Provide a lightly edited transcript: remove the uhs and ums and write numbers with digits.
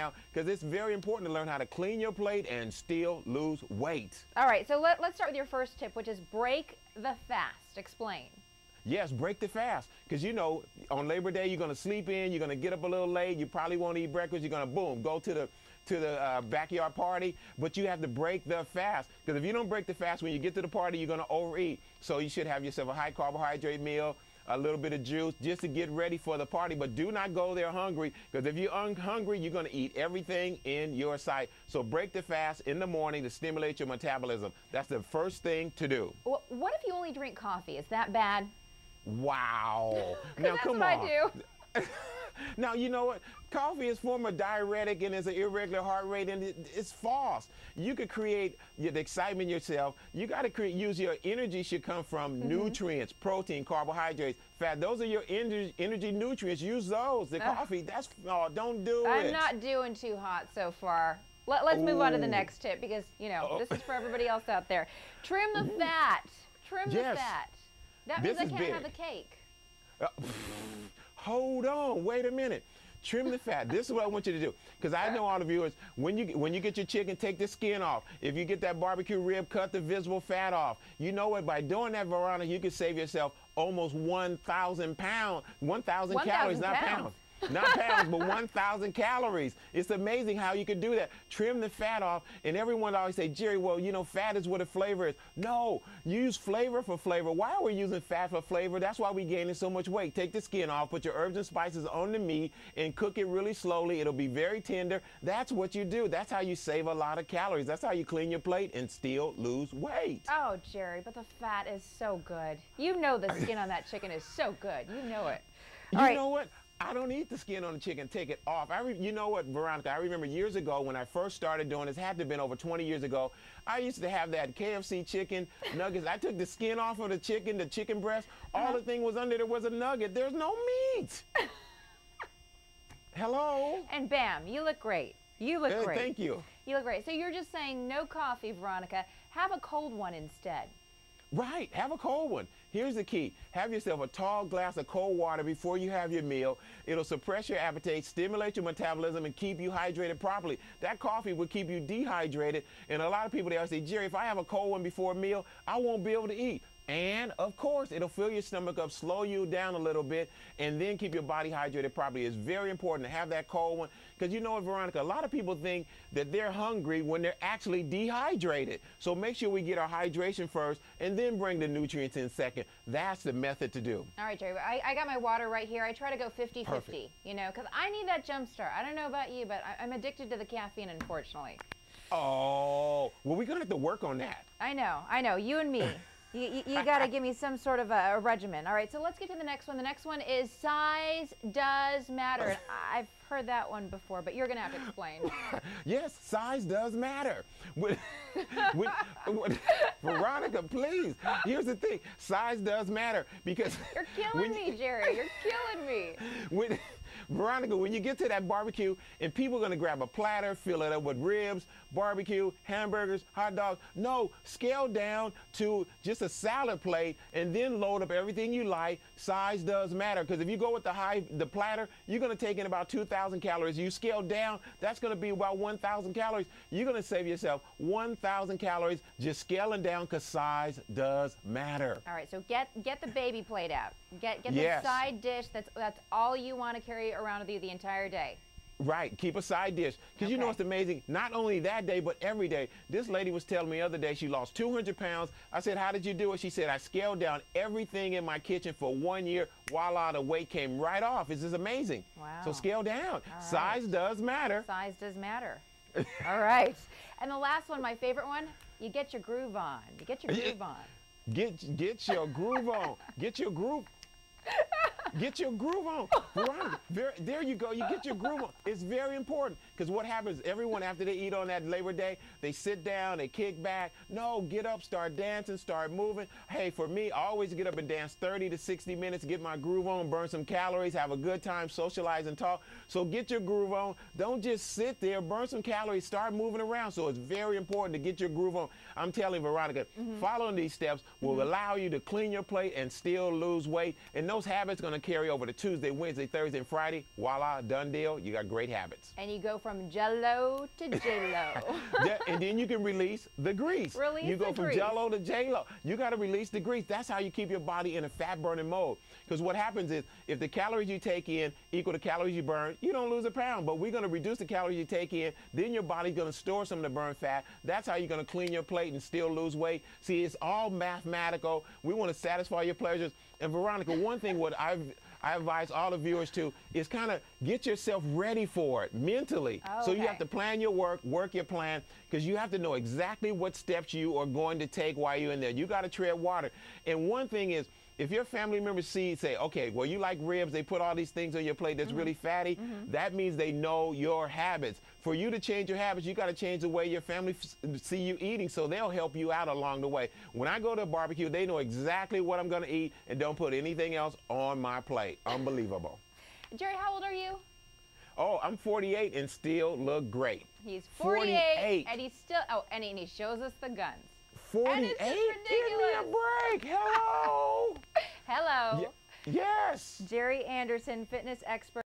now because it's very important to learn how to clean your plate and still lose weight. All right, so let's start with your first tip, which is break the fast. Explain. Yes, break the fast. Because you know, on Labor Day, you're going to sleep in, you're going to get up a little late, you probably won't eat breakfast, you're going to, boom, go to the backyard party, but you have to break the fast. Because if you don't break the fast, when you get to the party, you're going to overeat. So you should have yourself a high carbohydrate meal, a little bit of juice, just to get ready for the party. But do not go there hungry, because if you're hungry, you're going to eat everything in your sight. So break the fast in the morning to stimulate your metabolism. That's the first thing to do. What if you only drink coffee? Is that bad? Wow. Now, that's come what on. I do. Now, you know what? Coffee is form of diuretic and it's an irregular heart rate, and it's false. You could create the excitement yourself. You got to use your energy should come from nutrients, protein, carbohydrates, fat. Those are your energy nutrients. Use those. The coffee, that's, oh, don't do it. I'm not doing too hot so far. Let's move on to the next tip, because, you know, this is for everybody else out there. Trim the fat. Trim the fat. That means I can't have the cake. Hold on, wait a minute. Trim the fat. This is what I want you to do. Because I know all the viewers, when you get your chicken, take the skin off. If you get that barbecue rib, cut the visible fat off. You know what? By doing that, Veronica, you can save yourself almost 1,000 pounds, 1,000 calories, not pounds. Not pounds, but 1,000 calories. It's amazing how you could do that. Trim the fat off, and everyone always say, Jerry, well, you know, fat is what a flavor is. No, use flavor for flavor. Why are we using fat for flavor? That's why we're gaining so much weight. Take the skin off, put your herbs and spices on the meat, and cook it really slowly. It'll be very tender. That's what you do. That's how you save a lot of calories. That's how you clean your plate and still lose weight. Oh, Jerry, but the fat is so good. You know the skin on that chicken is so good. You know it. You know what? I don't eat the skin on the chicken, take it off. You know what, Veronica, I remember years ago when I first started doing this, had to have been over 20 years ago, I used to have that KFC chicken nuggets. I took the skin off of the chicken breast. All the thing was under there was a nugget. There's no meat. Hello? And bam, you look great. You look great. Thank you. You look great. So you're just saying no coffee, Veronica. Have a cold one instead. Right, have a cold one. Here's the key. Have yourself a tall glass of cold water before you have your meal. It'll suppress your appetite, stimulate your metabolism, and keep you hydrated properly. That coffee will keep you dehydrated. And a lot of people, they always say, Jerry, if I have a cold one before a meal, I won't be able to eat. And, of course, it'll fill your stomach up, slow you down a little bit, and then keep your body hydrated properly. It's very important to have that cold one. Because you know what, Veronica, a lot of people think that they're hungry when they're actually dehydrated. So make sure we get our hydration first and then bring the nutrients in second. That's the method to do. All right, Jerry, I got my water right here. I try to go 50-50, you know, because I need that jump start. I don't know about you, but I'm addicted to the caffeine, unfortunately. Oh, well, we're going to have to work on that. I know, you and me. You got to give me some sort of a regimen. All right, so let's get to the next one. The next one is size does matter. I've heard that one before, but you're going to have to explain. Yes, size does matter. Veronica, please. Here's the thing. Size does matter because... You're killing me, Jerry. You're killing me. Veronica, when you get to that barbecue and people are going to grab a platter, fill it up with ribs, barbecue, hamburgers, hot dogs. No, scale down to just a salad plate and then load up everything you like. Size does matter because if you go with the platter, you're going to take in about 2,000 calories. You scale down, that's going to be about 1,000 calories. You're going to save yourself 1,000 calories just scaling down because size does matter. All right, so get the baby plate out. Get the side dish. That's all you want to carry around with you the entire day. Right, keep a side dish. Because you know what's amazing? Not only that day, but every day. This lady was telling me the other day she lost 200 pounds. I said, how did you do it? She said, I scaled down everything in my kitchen for 1 year. Voila, the weight came right off. It's just amazing. Wow. So scale down. Right. Size does matter. Size does matter. All right. And the last one, my favorite one, you get your groove on. You get your groove on. Get your groove on. Get your groove. Get your groove on. Veronica, there you go. You get your groove on. It's very important because what happens, everyone after they eat on that Labor Day, they sit down, they kick back. No, get up, start dancing, start moving. Hey, for me, I always get up and dance 30 to 60 minutes, get my groove on, burn some calories, have a good time, socialize and talk. So get your groove on. Don't just sit there, burn some calories, start moving around. So it's very important to get your groove on. I'm telling you, Veronica, following these steps will allow you to clean your plate and still lose weight. And those habits are going to carry over to Tuesday, Wednesday, Thursday, and Friday. Voila, done deal. You got great habits. And you go from Jello to J-Lo. And then you can release the grease. You go from Jello to J-Lo. You got to release the grease. That's how you keep your body in a fat burning mode. Because what happens is, if the calories you take in equal the calories you burn, you don't lose a pound. But we're going to reduce the calories you take in. Then your body's going to store some of the burn fat. That's how you're going to clean your plate and still lose weight. See, it's all mathematical. We want to satisfy your pleasures. And Veronica, one thing what I advise all the viewers to is kind of get yourself ready for it mentally. So you have to plan your work your plan, because you have to know exactly what steps you are going to take while you're in there. You got to tread water. And one thing is, if your family members say, okay, well, you like ribs, they put all these things on your plate that's really fatty, that means they know your habits. For you to change your habits, you got to change the way your family see you eating, so they'll help you out along the way. When I go to a barbecue, they know exactly what I'm going to eat and don't put anything else on my plate. Unbelievable. Jerry, how old are you? Oh, I'm 48 and still look great. He's 48. And he's still, and he shows us the guns. 48? And it's just ridiculous. Give me a break. Hello. Hello. Yes. Jerry Anderson, fitness expert.